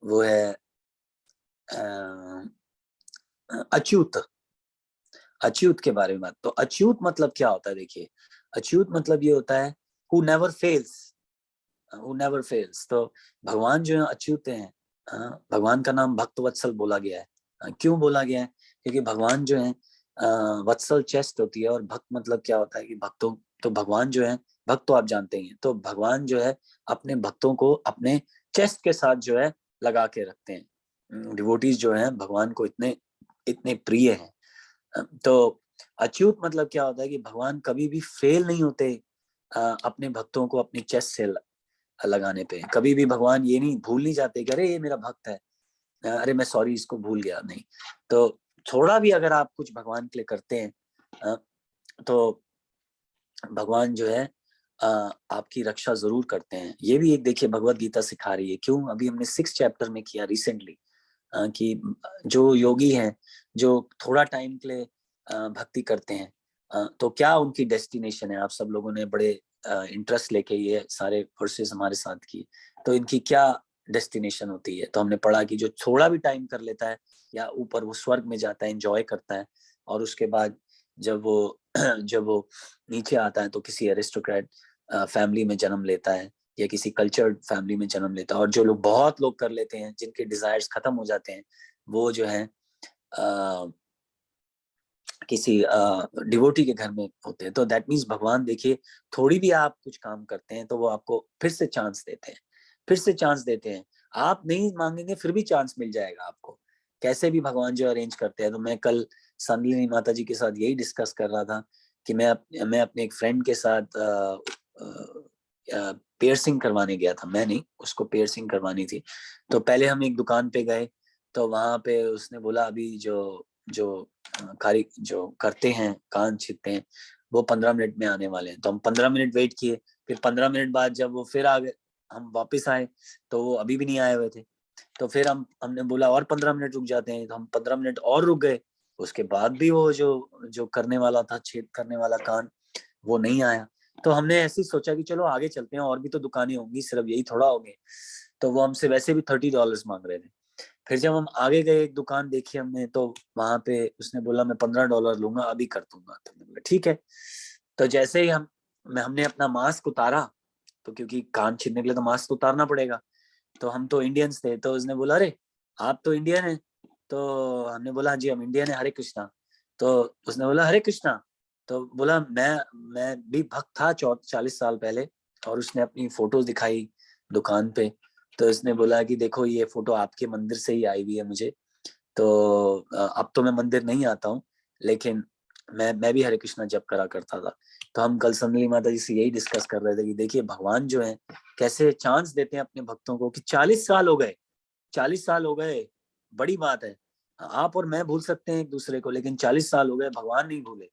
वो है अच्युत। अच्युत के बारे में बात, तो अच्युत मतलब क्या होता है देखिए, अच्युत मतलब ये होता है who never fails, who never fails. तो भगवान जो है अच्युत हैं। भगवान का नाम भक्त वत्सल बोला गया है। क्यों बोला गया है? क्योंकि भगवान जो है वत्सल चेस्ट होती है, और भक्त मतलब क्या होता है कि भक्तों, तो भगवान जो है, भक्त तो आप जानते ही हैं, तो भगवान जो है अपने भक्तों को अपने चेस्ट के साथ जो है लगा के रखते हैं। डिवोटीज जो है भगवान को इतने इतने प्रिय हैं। तो अच्युत मतलब क्या होता है कि भगवान कभी भी फेल नहीं होते अपने भक्तों को अपनी चेस्ट से लगाने पे। कभी भी भगवान ये नहीं भूल नहीं जाते कि अरे ये मेरा भक्त है, अरे मैं सॉरी इसको भूल गया, नहीं। तो थोड़ा भी अगर आप कुछ भगवान के लिए करते हैं तो भगवान जो है आपकी रक्षा जरूर करते हैं। ये भी एक देखिए भगवत गीता सिखा रही है। क्यों? अभी हमने 6 चैप्टर में किया रिसेंटली कि जो योगी हैं, जो थोड़ा टाइम के लिए भक्ति करते हैं तो क्या उनकी डेस्टिनेशन है। आप सब लोगों ने बड़े इंटरेस्ट लेके ये सारे कोर्सेज हमारे साथ किए, तो इनकी क्या डेस्टिनेशन होती है। तो हमने पढ़ा कि जो थोड़ा भी टाइम कर लेता है या ऊपर वो स्वर्ग में जाता है, एंजॉय करता है, और उसके बाद जब वो नीचे आता है तो किसी एरिस्टोक्रेट फैमिली में जन्म लेता है या किसी कल्चर्ड फैमिली में जन्म लेता है। और जो लोग बहुत लोग कर लेते हैं, जिनके डिजायर्स खत्म हो जाते हैं, वो जो है किसी डिवोटी के घर में होते हैं। तो दैट मीन्स भगवान देखिए थोड़ी भी आप कुछ काम करते हैं तो वो आपको फिर से चांस देते हैं, फिर से चांस देते हैं। आप नहीं मांगेंगे फिर भी चांस मिल जाएगा आपको, कैसे भी भगवान जो अरेंज करते हैं। तो मैं कल संदलिनी माता जी के साथ यही डिस्कस कर रहा था कि मैं अपने एक फ्रेंड के साथ पियर्सिंग करवाने गया था। मैं नहीं, उसको पियर्सिंग करवानी थी। तो पहले हम एक दुकान पे गए, तो वहां पे उसने बोला अभी जो जो करते हैं, कान छीनते हैं, वो 15 मिनट में आने वाले हैं। तो हम 15 मिनट वेट किए, फिर 15 मिनट बाद जब वो फिर आ गए, हम वापस आए तो वो अभी भी नहीं आए हुए थे। तो फिर हमने बोला और 15 मिनट रुक जाते हैं, तो हम 15 मिनट और रुक गए। उसके बाद भी वो जो करने वाला था, छेद करने वाला कान, वो नहीं आया। तो हमने ऐसे ही सोचा कि चलो आगे चलते हैं, और भी तो दुकानें होंगी, सिर्फ यही थोड़ा होंगे। तो वो हमसे वैसे भी $30 मांग रहे थे। फिर जब हम आगे गए, एक दुकान देखी हमने, तो वहां पे उसने बोला मैं $15 लूंगा, अभी कर दूंगा। तो हमने बोला ठीक है। तो जैसे ही हमने अपना मास्क उतारा, तो क्योंकि कान छीनने के लिए तो मास्क उतारना पड़ेगा, तो हम तो इंडियंस थे, तो उसने बोला अरे आप तो इंडियन हैं। तो हमने बोला जी हम इंडियन है, हरे कृष्णा। तो उसने बोला हरे कृष्णा। तो बोला मैं भी भक्त था 40 साल पहले। और उसने अपनी फोटोज दिखाई दुकान पे। तो इसने बोला कि देखो ये फोटो आपके मंदिर से ही आई हुई है मुझे। तो अब तो मैं मंदिर नहीं आता हूँ, लेकिन मैं भी हरे कृष्णा जप करा करता था। तो हम कल संदली माता जी से यही डिस्कस कर रहे थे कि देखिए भगवान जो है कैसे चांस देते हैं अपने भक्तों को कि 40 साल हो गए, 40 साल हो गए, बड़ी बात है। आप और मैं भूल सकते हैं एक दूसरे को, लेकिन 40 साल हो गए, भगवान नहीं भूले।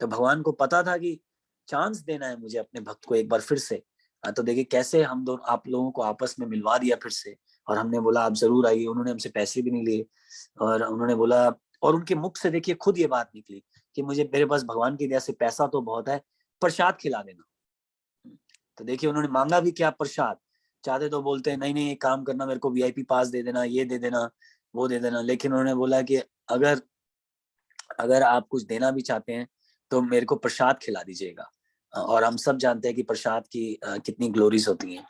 तो भगवान को पता था कि चांस देना है मुझे अपने भक्त को एक बार फिर से। तो देखिए कैसे हम दोनों आप लोगों को आपस में मिलवा दिया फिर से, और हमने बोला आप जरूर आइए। उन्होंने हमसे पैसे भी नहीं लिए, और उन्होंने बोला, और उनके मुख से देखिए खुद ये बात निकली कि मुझे, मेरे पास भगवान की दया से पैसा तो बहुत है, प्रसाद खिला देना। तो देखिए उन्होंने मांगा भी क्या, प्रसाद। चाहते तो बोलते हैं नहीं नहीं एक काम करना, मेरे को वीआईपी पास दे देना, ये दे देना, वो दे देना, लेकिन उन्होंने बोला कि अगर अगर आप कुछ देना भी चाहते हैं तो मेरे को प्रसाद खिला दीजिएगा। और हम सब जानते हैं कि प्रसाद की कितनी ग्लोरीज होती हैं।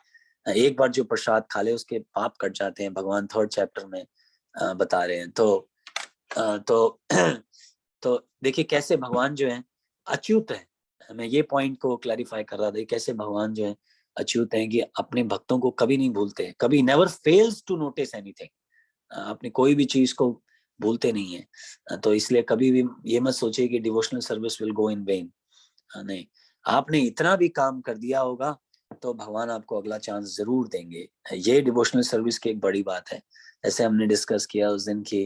एक बार जो प्रसाद खा ले उसके पाप कट जाते हैं, भगवान 3rd चैप्टर में बता रहे हैं। तो तो देखिए कैसे भगवान जो है अच्युत है। मैं ये पॉइंट को क्लैरिफाई कर रहा था, कैसे भगवान जो है अच्युत है कि अपने भक्तों को कभी नहीं भूलते, कभी never fails to notice anything. अपने कोई भी चीज को भूलते नहीं है। तो इसलिए कभी भी ये मत सोचिए कि devotional service will go in when. नहीं, आपने इतना भी काम कर दिया होगा तो भगवान आपको अगला चांस जरूर देंगे। ये डिवोशनल सर्विस की एक बड़ी बात है। जैसे हमने डिस्कस किया उस दिन की,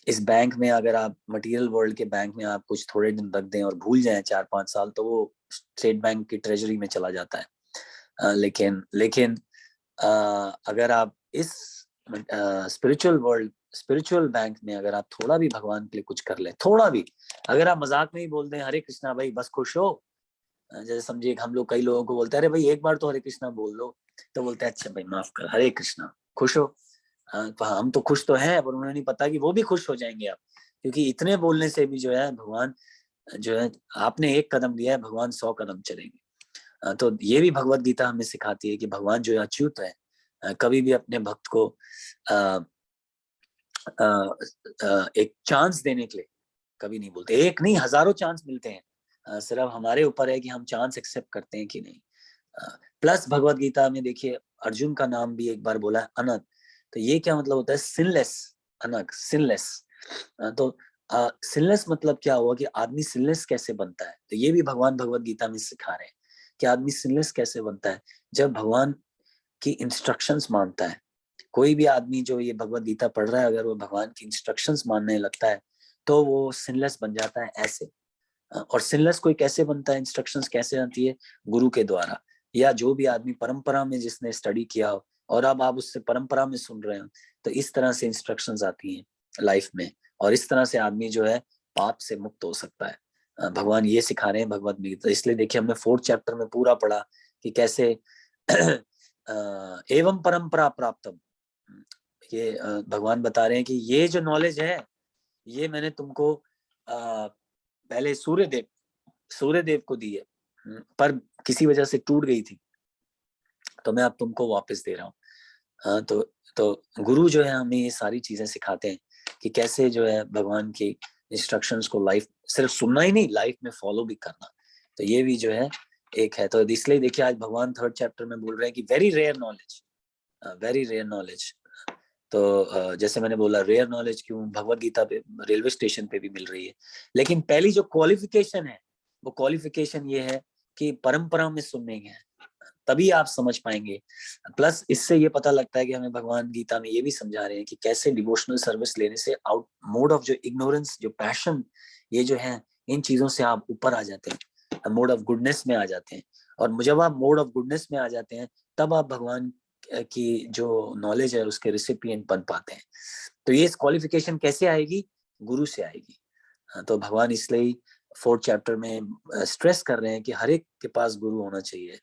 इस बैंक में अगर आप मटेरियल वर्ल्ड के बैंक में आप कुछ थोड़े दिन रख दें और भूल जाएं 4-5 साल, तो वो स्टेट बैंक की ट्रेजरी में चला जाता है। लेकिन अगर आप इस स्पिरिचुअल बैंक में अगर आप थोड़ा भी भगवान के लिए कुछ कर ले, थोड़ा भी, अगर आप मजाक में ही बोल दें हरे कृष्णा भाई बस खुश हो। जैसे समझिए हम लोग कई लोगों को बोलते हैं अरे भाई एक बार तो हरे कृष्णा बोल दो, तो बोलते हैं अच्छा भाई माफ कर, हरे कृष्णा, खुश हो। तो हम तो खुश तो हैं, पर उन्हें नहीं पता कि वो भी खुश हो जाएंगे आप, क्योंकि इतने बोलने से भी जो है भगवान जो है, आपने एक कदम लिया है, भगवान 100 कदम चलेंगे। तो ये भी भगवत गीता हमें सिखाती है कि भगवान जो है अच्युत है, कभी भी अपने भक्त को एक चांस देने के लिए कभी नहीं बोलते। एक नहीं, हजारों चांस मिलते हैं, सिर्फ हमारे ऊपर है कि हम चांस एक्सेप्ट करते हैं कि नहीं। प्लस भगवत गीता में देखिए अर्जुन का नाम भी एक बार बोला है, अनग। तो ये क्या मतलब होता है, सिनलेस। अनग, सिनलेस। तो सिनलेस मतलब क्या हुआ कि आदमी सिनलेस कैसे बनता है, तो ये भी भगवान भगवत गीता में सिखा रहे हैं कि आदमी सिनलेस कैसे बनता है, जब भगवान की इंस्ट्रक्शंस मानता है। कोई भी आदमी जो ये भगवत गीता पढ़ रहा है, अगर वो भगवान की इंस्ट्रक्शंस मानने लगता है तो वो सिनलेस बन जाता है ऐसे। और सिनलेस कोई कैसे बनता है, इंस्ट्रक्शंस कैसे आती है, गुरु के द्वारा, या जो भी आदमी परंपरा में जिसने स्टडी किया हो और अब आप उससे परंपरा में सुन रहे हो, तो इस तरह से इंस्ट्रक्शंस आती हैं लाइफ में, और इस तरह से आदमी जो है पाप से मुक्त हो सकता है। भगवान ये सिखा रहे हैं भगवत गीता। इसलिए देखिए हमने 4th चैप्टर में पूरा पढ़ा कि कैसे एवं परंपरा प्राप्तम, ये भगवान बता रहे हैं कि ये जो नॉलेज है ये मैंने तुमको पहले सूर्यदेव को दी है, पर किसी वजह से टूट गई थी, तो मैं अब तुमको वापस दे रहा हूँ। तो गुरु जो है हमें ये सारी चीजें सिखाते हैं कि कैसे जो है भगवान की इंस्ट्रक्शंस को लाइफ सिर्फ सुनना ही नहीं, लाइफ में फॉलो भी करना। तो ये भी जो है एक है। तो इसलिए देखिए आज भगवान 3rd चैप्टर में बोल रहे हैं कि very rare knowledge, very rare knowledge. तो जैसे मैंने बोला रेयर नॉलेज क्यों, भगवत गीता पे रेलवे स्टेशन पे भी मिल रही है, लेकिन पहली जो क्वालिफिकेशन है वो क्वालिफिकेशन ये है कि परंपरा में सुनने हैं, तभी आप समझ पाएंगे। प्लस इससे ये पता लगता है कि हमें भगवान गीता में ये भी समझा रहे हैं कि कैसे डिवोशनल सर्विस लेने से आउट मोड ऑफ जो इग्नोरेंस, जो पैशन, ये जो है इन चीजों से आप ऊपर आ जाते हैं, मोड ऑफ गुडनेस में आ जाते हैं। और जब आप मोड ऑफ गुडनेस में आ जाते हैं तब आप भगवान की जो नॉलेज है उसके रिसिपिएंट बन पाते हैं। तो ये क्वालिफिकेशन कैसे आएगी, गुरु से आएगी। तो भगवान इसलिए 4th चैप्टर में स्ट्रेस कर रहे हैं कि हर एक के पास गुरु होना चाहिए।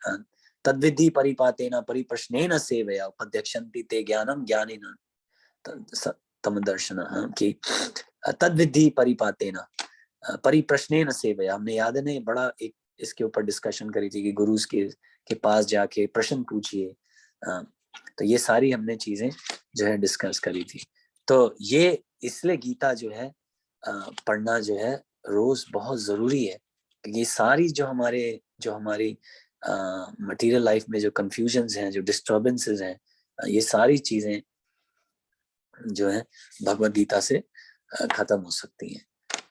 तद्विधि परिपातेन परिप्रश्नेन सेवया उपध्यक्षन्ति ते ज्ञानम ज्ञानेन तमदर्शन की तद्विधि परिपातेन परिप्रश्नेन सेवया। हमने याद नहीं बड़ा एक इसके ऊपर डिस्कशन करी थी कि गुरु के पास जाके प्रश्न पूछिए। तो ये सारी हमने चीजें जो है डिस्कस करी थी। तो ये इसलिए गीता जो है पढ़ना जो है रोज बहुत जरूरी है, क्योंकि सारी जो हमारी मटेरियल लाइफ में जो कंफ्यूजन्स हैं, जो डिस्टर्बेंसेस हैं, ये सारी चीजें जो है भगवत गीता से खत्म हो सकती हैं।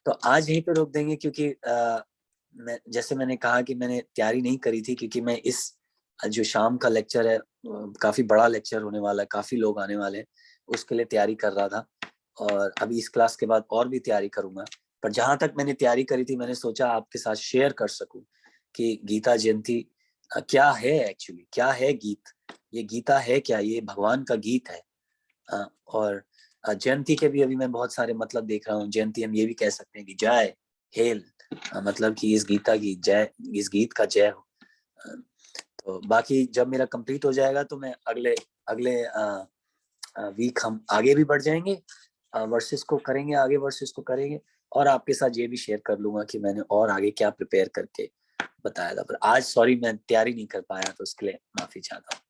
तो आज यहीं पे रोक देंगे, क्योंकि जैसे मैंने कहा कि मैंने तैयारी नहीं करी थी, क्योंकि मैं इस जो शाम का लेक्चर है काफी बड़ा लेक्चर होने वाला है, काफी लोग आने वाले हैं, उसके लिए तैयारी कर रहा था। और अभी इस क्लास के बाद और भी तैयारी करूंगा। पर जहां तक मैंने तैयारी करी थी, मैंने सोचा आपके साथ शेयर कर सकूं कि गीता जयंती क्या है, एक्चुअली क्या है गीत, ये गीता है क्या, ये भगवान का गीत है। और जयंती के भी अभी मैं बहुत सारे मतलब देख रहा हूँ। जयंती हम ये भी कह सकते हैं कि जय, हेल, मतलब कि इस गीता की जय, इस गीत का जय हो। तो बाकी जब मेरा कंप्लीट हो जाएगा तो मैं अगले अगले वीक हम आगे भी बढ़ जाएंगे, वर्सेस को करेंगे, आगे वर्सेस को करेंगे। और आपके साथ ये भी शेयर कर लूंगा कि मैंने और आगे क्या प्रिपेयर करके बताया था। पर आज सॉरी मैं तैयारी नहीं कर पाया, तो उसके लिए माफी चाहता हूँ।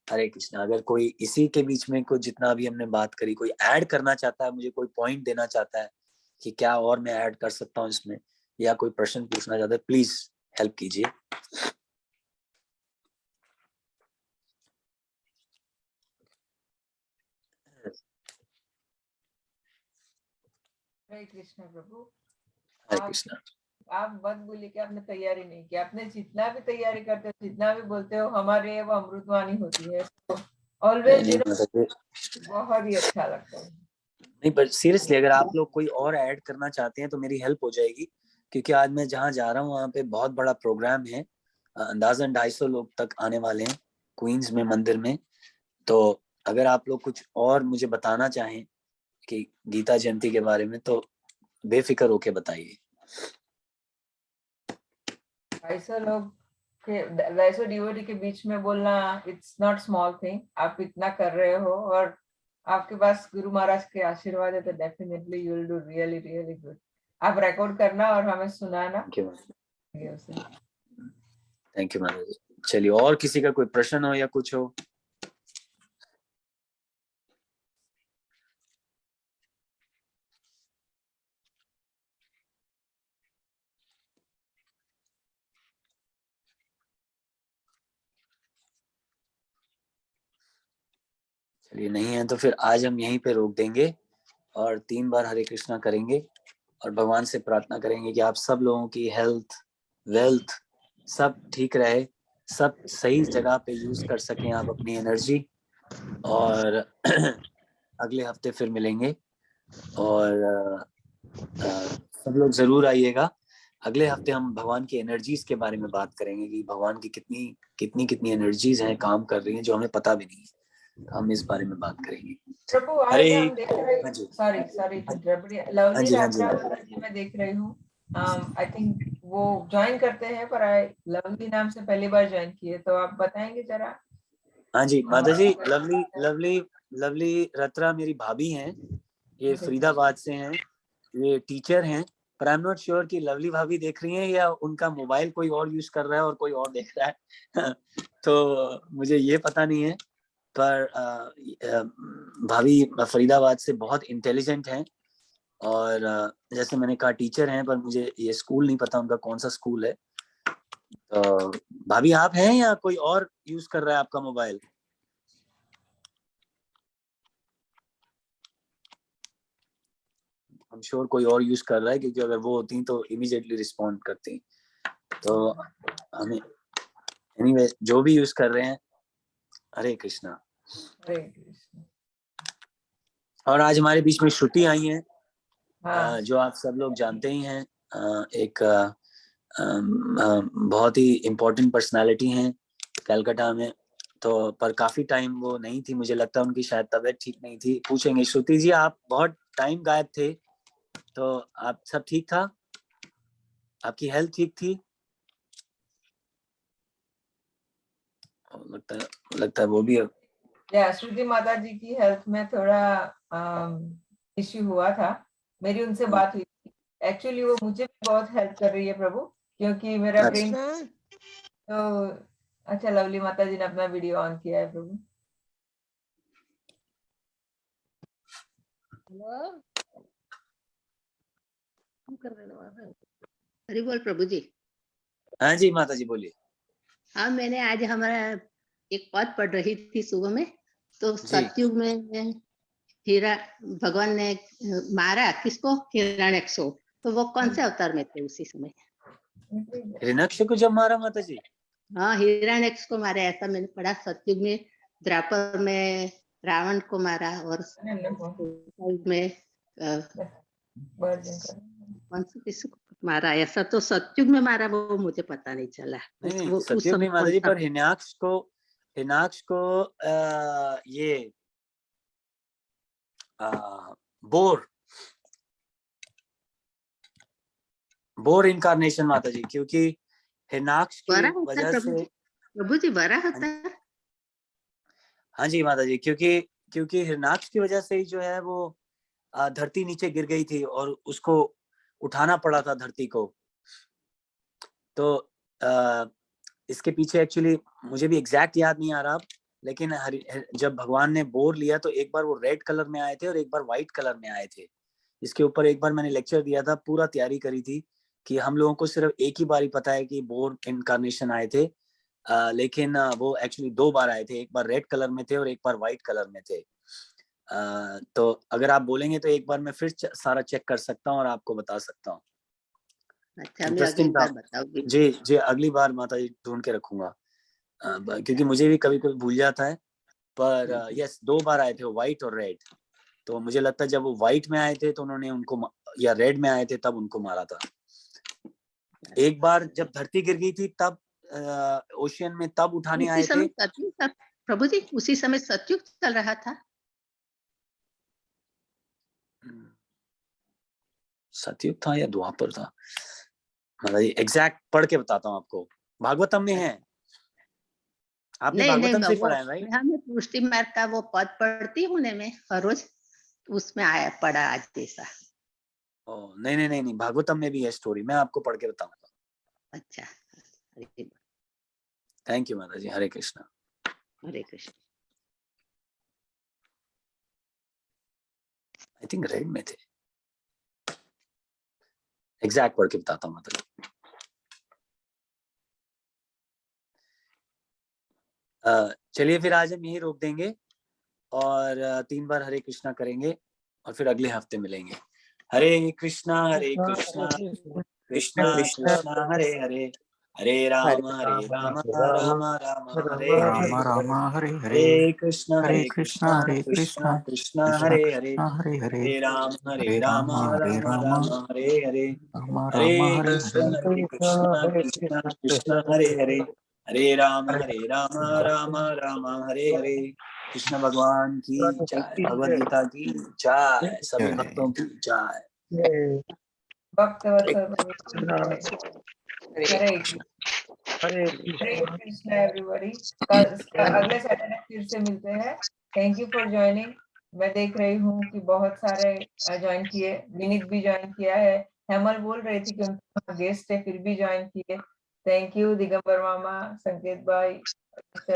हरे कृष्णा। अगर कोई इसी के बीच में कोई, जितना भी हमने बात करी, कोई ऐड करना चाहता है, मुझे कोई पॉइंट देना चाहता है कि क्या और मैं ऐड कर सकता हूँ इसमें, या कोई प्रश्न पूछना चाहता है, प्लीज हेल्प कीजिए। हरे कृष्ण प्रभु। हरे आप कृष्णा। आप मत बोलिए कि आपने तैयारी नहीं की। आपने जितना भी तैयारी करते हो, जितना भी बोलते हो, हमारे वो अमृतवाणी होती है। ऑलवेज नहीं मतलब बहुत ही अच्छा लगता है। नहीं, पर सीरियसली अगर आप लोग कोई और ऐड करना चाहते हैं तो मेरी हेल्प हो जाएगी, क्योंकि आज मैं जहाँ जा रहा हूँ वहाँ पे बहुत बड़ा प्रोग्राम है। अंदाजन 250 लोग तक आने वाले हैं क्वींस में, मंदिर में। तो अगर आप लोग कुछ और मुझे बताना चाहें कि गीता जयंती के बारे में, तो बेफिक्र होके बताइए। 250 लोग के 250 डिवोटी के बीच में बोलना, इट्स नॉट स्मॉल थिंग। आप इतना कर रहे हो और आपके पास गुरु महाराज के आशीर्वाद है, तो definitely you will do really really good. आप रिकॉर्ड करना और हमें सुनाना। थैंक यू महाराज। चलिए, और किसी का कोई प्रश्न हो या कुछ हो? चलिए, नहीं है तो फिर आज हम यहीं पे रोक देंगे और 3 बार हरे कृष्णा करेंगे और भगवान से प्रार्थना करेंगे कि आप सब लोगों की हेल्थ, वेल्थ सब ठीक रहे, सब सही जगह पे यूज कर सकें आप अपनी एनर्जी। और अगले हफ्ते फिर मिलेंगे। और सब लोग जरूर आइएगा। अगले हफ्ते हम भगवान की एनर्जीज के बारे में बात करेंगे कि भगवान की कितनी कितनी कितनी एनर्जीज हैं, काम कर रही हैं, जो हमें पता भी नहीं है। तो हम इस बारे में बात करेंगे। प्रभु हरे, आज हम देख रहे हाँ हैं, जी, सॉरी हाँ लवली जी, हाँ जी, रात्रा जी मैं देख रही हूँ। आई थिंक वो ज्वाइन करते हैं, पर लवली नाम से पहली बार ज्वाइन किए, तो आप बताएंगे जरा। हाँ जी माता जी। लवली लवली लवली रत्रा मेरी भाभी हैं, ये फरीदाबाद से हैं, ये टीचर हैं। पर आई एम नॉट श्योर कि लवली भाभी देख रही हैं या उनका मोबाइल कोई और यूज कर रहा है और कोई और देख रहा है। तो मुझे ये पता नहीं है। पर भाभी फरीदाबाद से बहुत इंटेलिजेंट हैं। और जैसे मैंने कहा टीचर हैं, पर मुझे ये स्कूल नहीं पता उनका कौन सा स्कूल है। तो भाभी आप हैं या कोई और यूज कर रहा है आपका मोबाइल? हम श्योर कोई और यूज कर रहा है, क्योंकि अगर वो होती तो इमीडिएटली रिस्पॉन्ड करती। तो हमें एनीवे जो भी यूज कर रहे हैं, हरे कृष्णा। हरे कृष्ण। और आज हमारे बीच में श्रुति आई हैं, हाँ, जो आप सब लोग जानते ही हैं। एक बहुत ही इम्पोर्टेंट पर्सनालिटी हैं कलकत्ता में। तो पर काफी टाइम वो नहीं थी, मुझे लगता है उनकी शायद तबीयत ठीक नहीं थी। पूछेंगे श्रुति जी, आप बहुत टाइम गायब थे, तो आप सब ठीक था? आपकी हेल्थ ठीक थी? लगता है वो भी। या श्रुति माता जी की हेल्थ में थोड़ा इश्यू हुआ था। मेरी उनसे बात हुई। एक्चुअली वो मुझे भी बहुत हेल्प कर रही है प्रभु, क्योंकि मेरा ब्रेन तो। अच्छा, लवली माता जी ने अपना वीडियो ऑन किया है प्रभु। हरि बोल प्रभु जी। हाँ जी माता जी बोलिए। हाँ, मैंने आज हमारा एक पद पढ़ रही थी सुबह में, तो सतयुग में हीरा भगवान ने मारा किसको, हिरण्यकश्यप। तो वो कौन से अवतार में थे उसी समय? हिरण्यक्ष को जब मारा माता जी? हाँ, हिरण्यक्ष को मारा, ऐसा मैंने पढ़ा। सतयुग में द्वापर में रावण को मारा और में कौन से किसी को मारा, ऐसा तो सतयुग में मारा, वो मुझे पता नहीं चला। नहीं, सतयुग में माता जी, पर हिरण्याक्ष को ये बोर इनकारनेशन माता जी, क्योंकि हिरण्याक्ष की वजह से प्रभु जी बड़ा होता है। हाँ जी माता जी, क्योंकि हिरण्याक्ष की वजह से ही जो है वो धरती नीचे गिर गई थी और उसको उठाना पड़ा था धरती को। तो इसके पीछे एक्चुअली मुझे भी एग्जैक्ट याद नहीं आ रहा, लेकिन जब भगवान ने बोर लिया तो एक बार वो रेड कलर में आए थे और एक बार व्हाइट कलर में आए थे। इसके ऊपर एक बार मैंने लेक्चर दिया था, पूरा तैयारी करी थी कि हम लोगों को सिर्फ एक ही बार पता है कि बोर इनकारनेशन आए थे, लेकिन वो एक्चुअली 2 बार आए थे, एक बार रेड कलर में थे और एक बार व्हाइट कलर में थे। तो अगर आप बोलेंगे तो एक बार मैं फिर सारा चेक कर सकता हूँ और आपको बता सकता हूँ। अच्छा, अगली बार बताओगे? जी, अगली बार माता जी ढूंढ के रखूंगा, क्योंकि मुझे भी कभी कभी भूल जाता है। पर यस, 2 बार आए थे, व्हाइट और रेड। तो मुझे लगता है जब वो व्हाइट में आए थे तो उन्होंने उनको, या रेड में आए थे तब उनको मारा था। एक बार जब धरती गिर गई थी तब ओशियन में तब उठाने आए थे। प्रभु जी उसी समय सतयुग चल रहा था। सतयुग था या द्वापर था, मतलब एग्जैक्ट पढ़ के बताता हूँ आपको। भागवतम में है, आपने भागवतम से पढ़ा है भाई? मैं पुष्टि मार्ग का वो पद पढ़ती हूँ मैं हर रोज, उसमें आया पढ़ा आज जैसा। नहीं, भागवतम में भी है स्टोरी, मैं आपको पढ़ के बताऊंगा। अच्छा, थैंक यू माता जी। हरे कृष्णा। हरे कृष्ण। आई थिंक रेड में थे, एग्जैक्ट पढ़ के बताता हूँ माता जी। चलिए फिर आज हम यही रोक देंगे और 3 बार हरे कृष्णा करेंगे और फिर अगले हफ्ते मिलेंगे। हरे कृष्णा कृष्णा कृष्णा हरे हरे, हरे राम राम राम हरे हरे, हरे कृष्णा कृष्णा कृष्णा हरे हरे, हरे राम राम हरे हरे, हरे कृष्णा कृष्णा हरे हरे, हरे राम राम राम हरे हरे। कृष्ण भगवान की जय, भगवद गीता की जय, सभी भक्तों की जय। भक्त हरे कृष्णा एवरीबॉडी। अगले सैटरडे फिर से मिलते हैं। Thank you for joining. मैं देख रही हूँ कि बहुत सारे ज्वाइन किए, विनीत भी ज्वाइन किया है, हेमल बोल रही थी कि उनका गेस्ट है फिर भी ज्वाइन किए। थैंक यू दिगंबर मामा, संकेत भाई,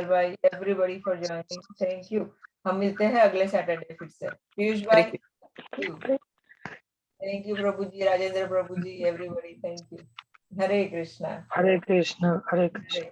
भाई, everybody for joining. Thank you. हम मिलते हैं अगले सैटरडे फिर से। पीयूष भाई, thank you Prabhu ji, Rajendra Prabhu ji, everybody thank you. Hare Krishna. Hare Krishna. Hare Krishna.